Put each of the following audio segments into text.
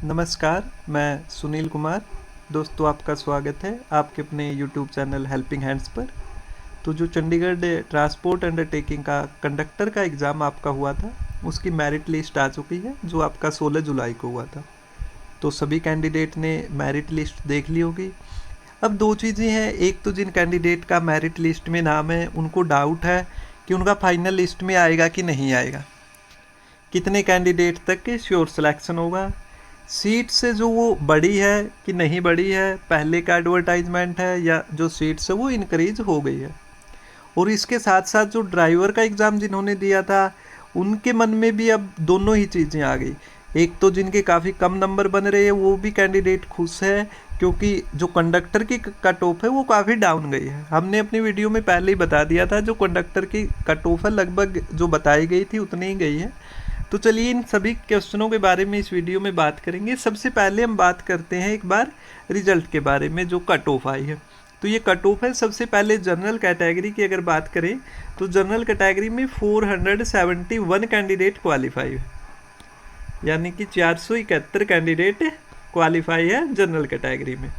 नमस्कार, मैं सुनील कुमार। दोस्तों, आपका स्वागत है आपके अपने यूट्यूब चैनल हेल्पिंग हैंड्स पर। तो जो चंडीगढ़ ट्रांसपोर्ट अंडरटेकिंग का कंडक्टर का एग्ज़ाम आपका हुआ था, उसकी मेरिट लिस्ट आ चुकी है, जो आपका 16 जुलाई को हुआ था। तो सभी कैंडिडेट ने मेरिट लिस्ट देख ली होगी। अब दो चीज़ें हैं, एक तो जिन कैंडिडेट का मेरिट लिस्ट में नाम है उनको डाउट है कि उनका फाइनल लिस्ट में आएगा कि नहीं आएगा, कितने कैंडिडेट तक के श्योर सिलेक्शन होगा, सीट से जो वो बड़ी है कि नहीं बड़ी है, पहले का एडवर्टाइजमेंट है या जो सीट्स है वो इंक्रीज हो गई है। और इसके साथ साथ जो ड्राइवर का एग्ज़ाम जिन्होंने दिया था उनके मन में भी अब दोनों ही चीज़ें आ गई। एक तो जिनके काफ़ी कम नंबर बन रहे हैं वो भी कैंडिडेट खुश है, क्योंकि जो कंडक्टर की कट ऑफ है वो काफ़ी डाउन गई है। हमने अपनी वीडियो में पहले ही बता दिया था, जो कंडक्टर की कट ऑफ है लगभग जो बताई गई थी उतनी ही गई है। तो चलिए इन सभी क्वेश्चनों के बारे में इस वीडियो में बात करेंगे। सबसे पहले हम बात करते हैं एक बार रिजल्ट के बारे में, जो कट ऑफ आई है। तो ये कट ऑफ है। सबसे पहले जनरल कैटेगरी की अगर बात करें तो जनरल कैटेगरी में 471 कैंडिडेट क्वालिफाई है, यानी कि 471 कैंडिडेट क्वालिफाई है जनरल कैटेगरी में।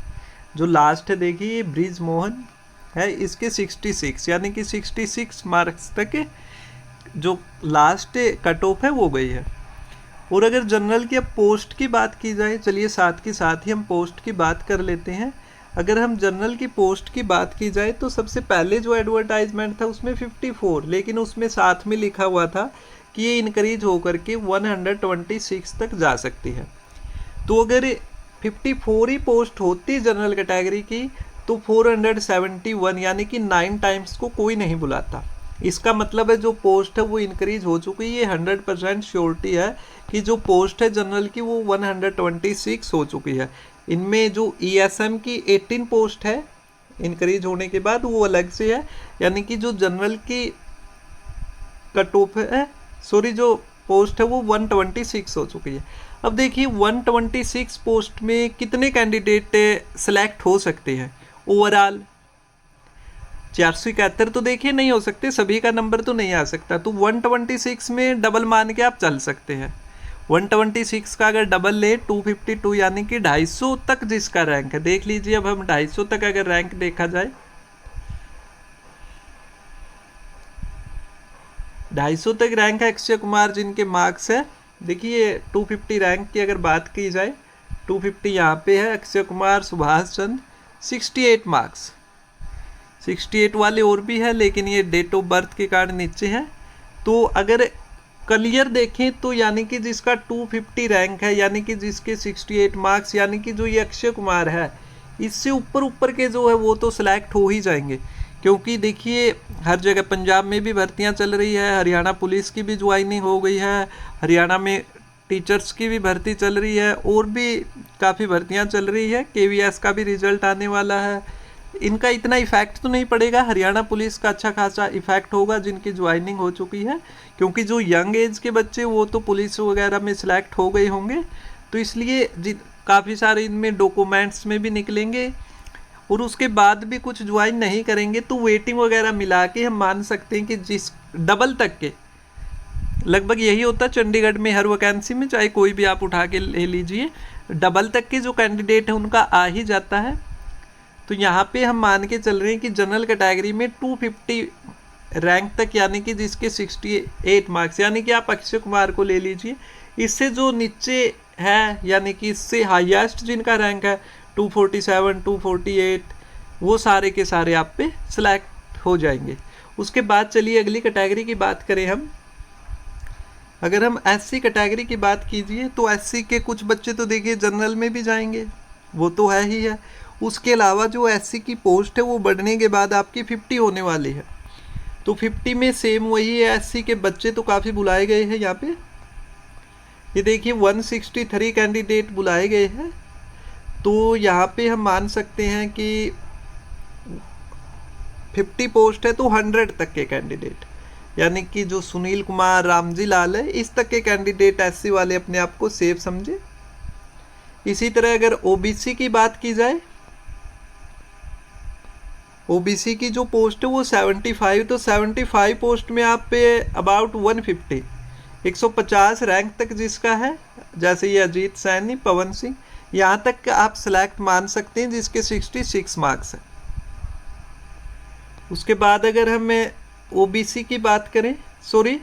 जो लास्ट है देखिए ब्रिज मोहन है, इसके 66 यानी कि 66 मार्क्स तक जो लास्ट कट ऑफ है वो गई है। और अगर जनरल की अब पोस्ट की बात की जाए, चलिए साथ के साथ ही हम पोस्ट की बात कर लेते हैं। अगर हम जनरल की पोस्ट की बात की जाए तो सबसे पहले जो एडवर्टाइजमेंट था उसमें 54, लेकिन उसमें साथ में लिखा हुआ था कि ये इंक्रीज होकर के 126 तक जा सकती है। तो अगर 54 ही पोस्ट होती जनरल कैटेगरी की तो 471 यानी कि 9 टाइम्स को कोई नहीं बुलाता। इसका मतलब है जो पोस्ट है वो इंक्रीज हो चुकी है। ये 100% श्योरिटी है कि जो पोस्ट है जनरल की वो 126 हो चुकी है। इनमें जो ESM की 18 पोस्ट है इंक्रीज होने के बाद वो अलग से है, यानी कि जो जनरल की कट ऑफ है, सॉरी, जो पोस्ट है वो 126 हो चुकी है। अब देखिए 126 पोस्ट में कितने कैंडिडेट सेलेक्ट हो सकते हैं ओवरऑल। 471 तो देखिए नहीं हो सकते, सभी का नंबर तो नहीं आ सकता। तो 126 में डबल मान के आप चल सकते हैं। 126 का अगर डबल ले 252 यानी कि 250 तक जिसका रैंक है, देख लीजिए। अब हम 250 तक अगर रैंक देखा जाए, 250 तक रैंक है अक्षय कुमार जिनके मार्क्स है। देखिए 250 रैंक की अगर बात की जाए, 250 यहाँ पे है अक्षय कुमार, सुभाष चंद्र, 68 मार्क्स। 68 वाले और भी है, लेकिन ये डेट ऑफ बर्थ के कारण नीचे है। तो अगर क्लियर देखें तो यानी कि जिसका 250 रैंक है, यानी कि जिसके 68 मार्क्स, यानी कि जो ये अक्षय कुमार है, इससे ऊपर ऊपर के जो है वो तो सिलेक्ट हो ही जाएंगे। क्योंकि देखिए हर जगह पंजाब में भी भर्तियां चल रही है, हरियाणा पुलिस की भी ज्वाइनिंग हो गई है, हरियाणा में टीचर्स की भी भर्ती चल रही है, और भी काफ़ी भर्तियां चल रही है। KVS का भी रिजल्ट आने वाला है। इनका इतना इफेक्ट तो नहीं पड़ेगा, हरियाणा पुलिस का अच्छा खासा इफेक्ट होगा जिनकी ज्वाइनिंग हो चुकी है, क्योंकि जो यंग एज के बच्चे वो तो पुलिस वगैरह में सिलेक्ट हो गए होंगे। तो इसलिए काफ़ी सारे इनमें डॉक्यूमेंट्स में भी निकलेंगे, और उसके बाद भी कुछ ज्वाइन नहीं करेंगे। तो वेटिंग वगैरह मिला के हम मान सकते हैं कि जिस डबल तक के, लगभग यही होता है चंडीगढ़ में हर वैकेंसी में, चाहे कोई भी आप उठा के ले लीजिए, डबल तक के जो कैंडिडेट है उनका आ ही जाता है। तो यहाँ पे हम मान के चल रहे हैं कि जनरल कैटेगरी में 250 रैंक तक, यानी कि जिसके 68 मार्क्स, यानी कि आप अक्षय कुमार को ले लीजिए, इससे जो नीचे है यानी कि इससे हाईएस्ट जिनका रैंक है 247, 248, वो सारे के सारे आप पे सिलेक्ट हो जाएंगे। उसके बाद चलिए अगली कैटेगरी की बात करें हम। अगर हम SC कैटेगरी की बात कीजिए तो SC के कुछ बच्चे तो देखिए जनरल में भी जाएंगे, वो तो है ही है। उसके अलावा जो SC की पोस्ट है वो बढ़ने के बाद आपकी 50 होने वाली है। तो 50 में सेम वही है, SC के बच्चे तो काफ़ी बुलाए गए हैं यहाँ पे। ये देखिए 163 कैंडिडेट बुलाए गए हैं। तो यहाँ पे हम मान सकते हैं कि 50 पोस्ट है तो 100 तक के कैंडिडेट, यानी कि जो सुनील कुमार, रामजी लाल है, इस तक के कैंडिडेट SC वाले अपने आप को सेफ समझे। इसी तरह अगर OBC की बात की जाए, OBC की जो पोस्ट है वो 75, तो 75 पोस्ट में आप पे अबाउट 150, 150 रैंक तक जिसका है, जैसे ये अजीत सैनी, पवन सिंह, यहाँ तक आप सिलेक्ट मान सकते हैं जिसके 66 मार्क्स हैं। उसके बाद अगर हम ओबीसी की बात करें, सॉरी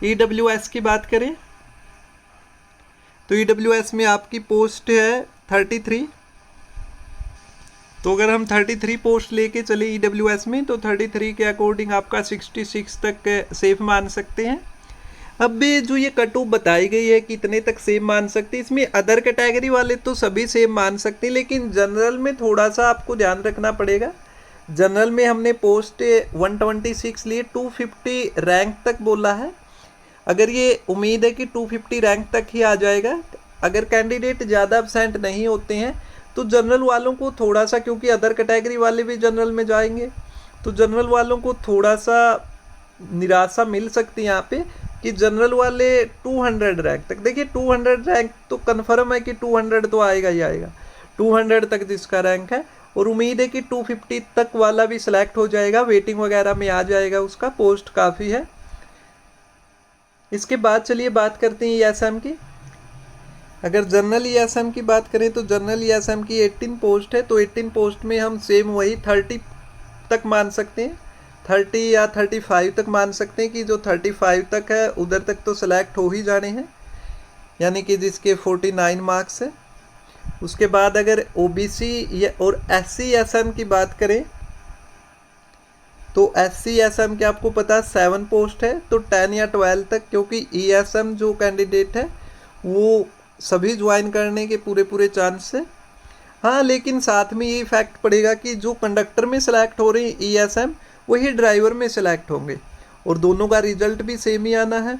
ईडब्ल्यूएस की बात करें, तो ईडब्ल्यूएस में आपकी पोस्ट है 33। तो अगर हम 33 पोस्ट लेके चले ईडब्ल्यूएस में, तो 33 के अकॉर्डिंग आपका 66 तक सेफ मान सकते हैं। अब जो ये कट ऑफ बताई गई है कितने तक सेम मान सकते हैं, इसमें अदर कैटेगरी वाले तो सभी सेम मान सकते हैं, लेकिन जनरल में थोड़ा सा आपको ध्यान रखना पड़ेगा। जनरल में हमने पोस्ट 126 लिए, 250 रैंक तक बोला है। अगर ये उम्मीद है कि 250 रैंक तक ही आ जाएगा, अगर कैंडिडेट ज़्यादा एब्सेंट नहीं होते हैं तो जनरल वालों को थोड़ा सा, क्योंकि अदर कैटेगरी वाले भी जनरल में जाएंगे, तो जनरल वालों को थोड़ा सा निराशा मिल सकती है यहाँ पे कि जनरल वाले 200 रैंक तक, देखिए 200 रैंक तो कन्फर्म है कि 200 तो आएगा ही आएगा, 200 तक जिसका रैंक है, और उम्मीद है कि 250 तक वाला भी सिलेक्ट हो जाएगा, वेटिंग वगैरह में आ जाएगा, उसका पोस्ट काफ़ी है। इसके बाद चलिए बात करते हैं ईएसएम की। अगर जनरल ईएसएम की बात करें तो जनरल ईएसएम की 18 पोस्ट है, तो 18 पोस्ट में हम सेम वही 30 तक मान सकते हैं, 30 या 35 तक मान सकते हैं कि जो 35 तक है उधर तक तो सिलेक्ट हो ही जाने हैं, यानी कि जिसके 49 मार्क्स है। उसके बाद अगर ओबीसी और एससी एसएम की बात करें, तो एससी एसएम के आपको पता 7 पोस्ट है, तो 10 या 12 तक, क्योंकि ईएसएम जो कैंडिडेट है वो सभी ज्वाइन करने के पूरे चांस है। हाँ, लेकिन साथ में ये फैक्ट पड़ेगा कि जो कंडक्टर में सिलेक्ट हो रहे हैं ईएसएम, वही ड्राइवर में सिलेक्ट होंगे, और दोनों का रिजल्ट भी सेम ही आना है,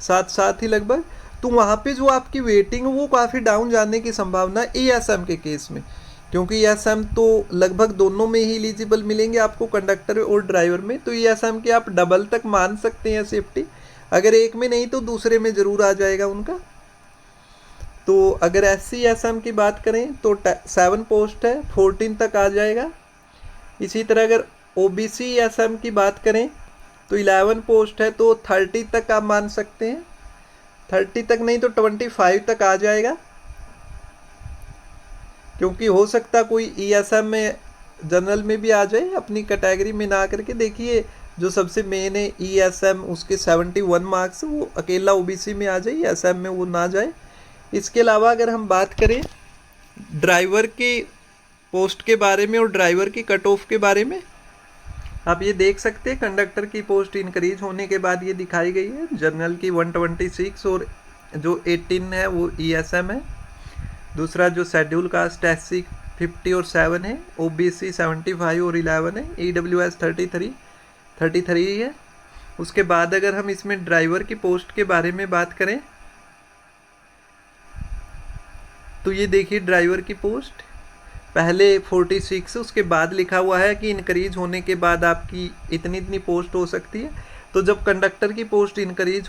साथ ही लगभग। तो वहाँ पे जो आपकी वेटिंग है वो काफ़ी डाउन जाने की संभावना है ईएसएम के केस में, क्योंकि ईएसएम तो लगभग दोनों में ही एलिजिबल मिलेंगे आपको, कंडक्टर और ड्राइवर में। तो ईएसएम के आप डबल तक मान सकते हैं सेफ्टी, अगर एक में नहीं तो दूसरे में ज़रूर आ जाएगा उनका। तो अगर एससी एसएम की बात करें तो 7 पोस्ट है, 14 तक आ जाएगा। इसी तरह अगर ओबीसी एसएम की बात करें तो 11 पोस्ट है, तो 30 तक आप मान सकते हैं, 30 तक नहीं तो 25 तक आ जाएगा, क्योंकि हो सकता कोई ईएसएम में जनरल में भी आ जाए, अपनी कैटेगरी में ना करके। देखिए जो सबसे मेन है ईएसएम, उसके 71 मार्क्स, वो अकेला ओबीसी में आ जाए, ईएसएम में वो ना जाए। इसके अलावा अगर हम बात करें ड्राइवर की पोस्ट के बारे में और ड्राइवर की कट ऑफ के बारे में, आप ये देख सकते हैं कंडक्टर की पोस्ट इंक्रीज होने के बाद ये दिखाई गई है, जनरल की 126 और जो 18 है वो ईएसएम है। दूसरा जो शेड्यूल कास्ट एससी 50 और 7 है, ओबीसी 75 और 11 है, ईडब्ल्यूएस 33 है। उसके बाद अगर हम इसमें ड्राइवर की पोस्ट के बारे में बात करें तो ये देखिए ड्राइवर की पोस्ट पहले 46, उसके बाद लिखा हुआ है कि इंक्रीज होने के बाद आपकी इतनी पोस्ट हो सकती है। तो जब कंडक्टर की पोस्ट इंक्रीज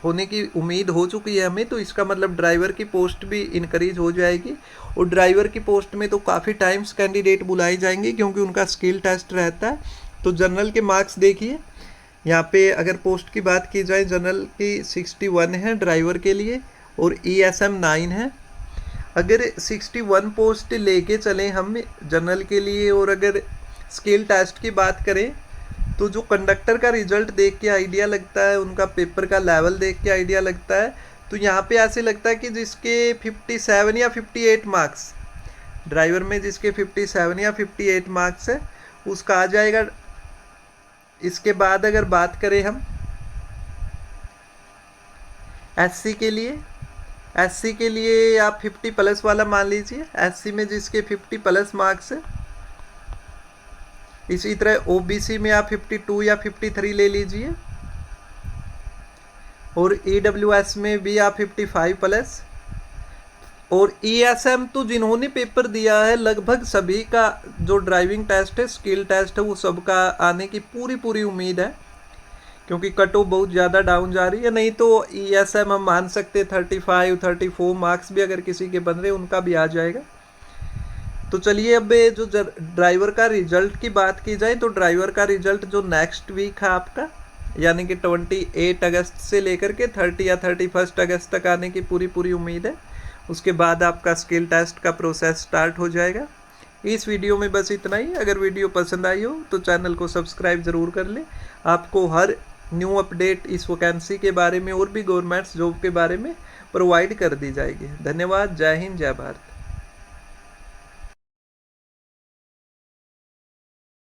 होने की उम्मीद हो चुकी है हमें, तो इसका मतलब ड्राइवर की पोस्ट भी इंक्रीज हो जाएगी। और ड्राइवर की पोस्ट में तो काफ़ी टाइम्स कैंडिडेट बुलाए जाएंगे, क्योंकि उनका स्किल टेस्ट रहता है। तो जनरल के मार्क्स देखिए यहाँ पे, अगर पोस्ट की बात की जाए जनरल की 61 है ड्राइवर के लिए, और ईएसएम 9 है। अगर 61 पोस्ट लेके चलें हम जनरल के लिए, और अगर स्किल टेस्ट की बात करें तो जो कंडक्टर का रिजल्ट देख के आइडिया लगता है, उनका पेपर का लेवल देख के आइडिया लगता है, तो यहाँ पे ऐसे लगता है कि जिसके 57 या 58 मार्क्स, ड्राइवर में जिसके 57 या 58 मार्क्स है उसका आ जाएगा। इसके बाद अगर बात करें हम एससी के लिए आप 50 प्लस वाला मान लीजिए, एससी में जिसके 50 प्लस मार्क्स है। इसी तरह ओबीसी में आप 52 या 53 ले लीजिए, और ईडब्ल्यूएस में भी आप 55 प्लस। और ईएसएम तो जिन्होंने पेपर दिया है लगभग सभी का जो ड्राइविंग टेस्ट है, स्किल टेस्ट है, वो सबका आने की पूरी उम्मीद है, क्योंकि कट ऑफ बहुत ज़्यादा डाउन जा रही है। नहीं तो ईएसएम हम मान सकते 35, 34 मार्क्स भी अगर किसी के बन रहे उनका भी आ जाएगा। तो चलिए अब जो ड्राइवर का रिजल्ट की बात की जाए, तो ड्राइवर का रिजल्ट जो नेक्स्ट वीक है आपका यानी कि 28 अगस्त से लेकर के 30 या 31 अगस्त तक आने की पूरी उम्मीद है। उसके बाद आपका स्किल टेस्ट का प्रोसेस स्टार्ट हो जाएगा। इस वीडियो में बस इतना ही। अगर वीडियो पसंद आई हो तो चैनल को सब्सक्राइब ज़रूर कर लें। आपको हर न्यू अपडेट इस वैकेंसी के बारे में और भी गवर्नमेंट जॉब के बारे में प्रोवाइड कर दी जाएगी। धन्यवाद। जय हिंद, जय भारत।